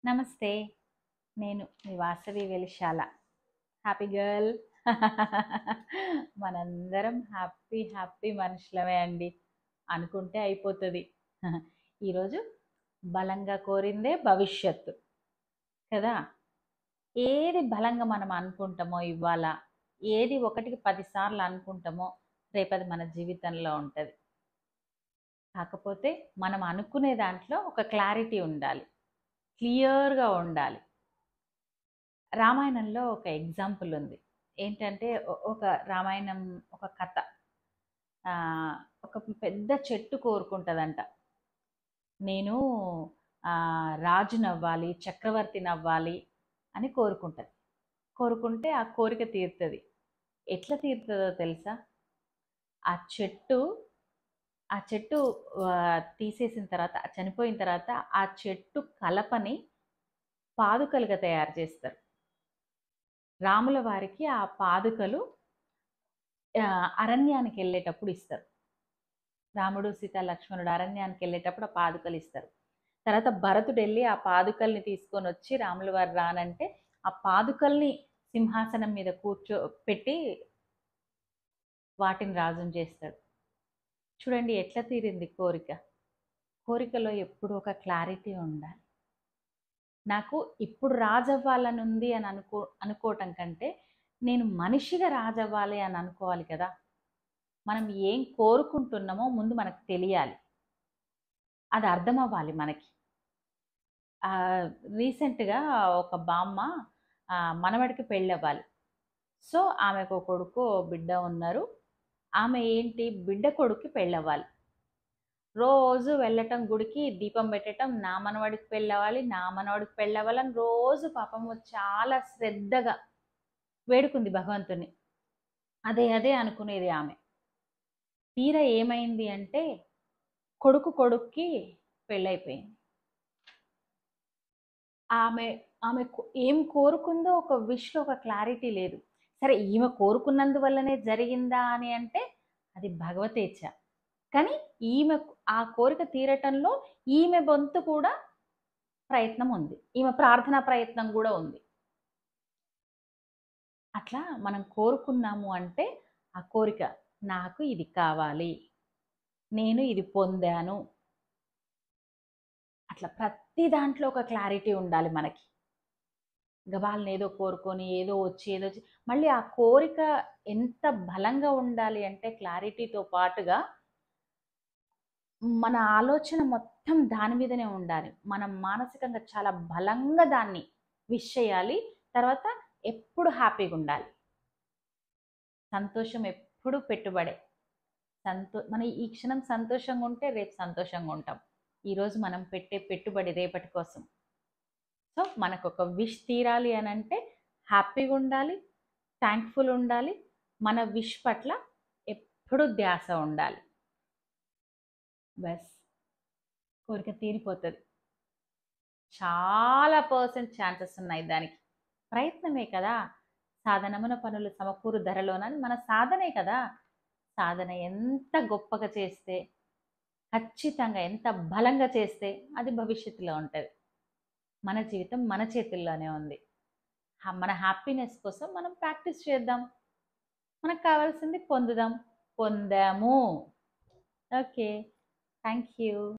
నమస్తే. నేను మీ వాసవి వెలిశాల. Happy girl. మనందరం హ్యాపీ మనుషులమే అండి. అనుకుంటే అయిపోతది. ఈరోజు బలంగా కోరిందే భవిష్యత్తు కదా! ఏది బలంగా మనం అనుకుంటామో ఇవాళ, ఏది ఒకటికి 10 సార్లు అనుకుంటామో రేపది మన జీవితంలో ఉంటది. కాకపోతే మనం అనుకునే దాంట్లో ఒక క్లారిటీ ఉండాలి. క్లియర్‌గా ఉండాలి. రామాయణంలో ఒక ఎగ్జాంపుల్ ఉంది. ఏంటంటే ఒక రామాయణం ఒక కథ. ఒక పెద్ద చెట్టు కోరుకుంటదంట. నేను రాజునవ్వాలి, చక్రవర్తినవ్వాలి అని కోరుకుంటది. కోరుకుంటే ఆ కోరిక తీరుతది. ఎట్లా తీరుతదో తెలుసా? ఆ చెట్టు ఆ చెట్టు తీసేసిన తర్వాత చనిపోయిన తర్వాత ఆ చెట్టు కలపని పాదుకలుగా తయారు చేస్తారు. రాముల వారికి ఆ పాదుకలు అరణ్యానికెళ్ళేటప్పుడు ఇస్తారు. రాముడు, సీత, లక్ష్మణుడు అరణ్యానికెళ్ళేటప్పుడు ఆ పాదుకలు ఇస్తారు. తర్వాత భరతుడెళ్ళి ఆ పాదుకల్ని తీసుకొనొచ్చి రాముల వారు రానంటే, ఆ పాదుకల్ని సింహాసనం మీద పెట్టి వాటిని రాజుని చేస్తాడు. చూడండి ఎట్లా తీరింది కోరిక. కోరికలో ఎప్పుడు ఒక క్లారిటీ ఉండాలి. నాకు ఇప్పుడు రాజవ్వాలనుంది అని అనుకోవటం కంటే, నేను మనిషిగా రాజవ్వాలి అని అనుకోవాలి కదా! మనం ఏం కోరుకుంటున్నామో ముందు మనకు తెలియాలి. అది అర్థమవ్వాలి మనకి. రీసెంట్‌గా ఒక బామ్మ మనవడికి పెళ్ళవ్వాలి. సో, ఆమెకు ఒక కొడుకు, బిడ్డ ఉన్నారు. ఆమె ఏంటి బిడ్డ కొడుక్కి పెళ్ళవ్వాలి. రోజు వెళ్ళటం గుడికి, దీపం పెట్టటం, నా మనవడికి పెళ్ళవ్వాలి, నా మనవడికి పెళ్ళవ్వాలని రోజు పాపము చాలా శ్రద్ధగా వేడుకుంది భగవంతుని. అదే అనుకునేది ఆమె. తీరా ఏమైంది అంటే కొడుక్కి పెళ్ళైపోయింది. ఆమె ఆమె ఏం కోరుకుందో ఒక విష్‌లో ఒక క్లారిటీ లేదు. సరే ఈమె కోరుకున్నందువల్లనే జరిగిందా అని అంటే అది భగవతేచ్ఛ. కానీ ఈమె ఆ కోరిక తీరటంలో ఈమె వంతు కూడా ప్రయత్నం ఉంది. ఈమె ప్రార్థనా ప్రయత్నం గూడా ఉంది. అట్లా మనం కోరుకున్నాము అంటే ఆ కోరిక నాకు ఇది కావాలి. నేను ఇది పొందాను. అట్లా ప్రతి దాంట్లో ఒక క్లారిటీ ఉండాలి మనకి. గబాల్న ఏదో కోరుకొని ఏదో వచ్చి మళ్ళీ ఆ కోరిక ఎంత బలంగా ఉండాలి అంటే క్లారిటీతో పాటుగా మన ఆలోచన మొత్తం దాని మీదనే ఉండాలి. మనం మానసికంగా చాలా బలంగా దాన్ని విష్ చేయాలి. తర్వాత ఎప్పుడు హ్యాపీగా ఉండాలి. సంతోషం ఎప్పుడు పెట్టుబడే. మనం ఈ క్షణం సంతోషంగా ఉంటే రేపు సంతోషంగా ఉంటాం. ఈరోజు మనం పెట్టే పెట్టుబడి రేపటి కోసం. సో మనకొక విష్ తీరాలి అని అంటే హ్యాపీగా ఉండాలి, థ్యాంక్ఫుల్ ఉండాలి, మన విష్ పట్ల ఎప్పుడు ధ్యాస ఉండాలి. బస్ కోరిక తీరిపోతుంది. చాలా ఛాన్సెస్ ఉన్నాయి దానికి. ప్రయత్నమే కదా! సాధనమున పనులు సమకూరు ధరలోనని మన సాధనే కదా! సాధన ఎంత గొప్పగా చేస్తే, ఖచ్చితంగా ఎంత బలంగా చేస్తే అది భవిష్యత్తులో ఉంటది. మన జీవితం మన చేతుల్లోనే ఉంది. మన హ్యాపీనెస్ కోసం మనం ప్రాక్టీస్ చేద్దాం. మనకు కావాల్సింది పొందుదాం. పొందాము. ఓకే. Thank you.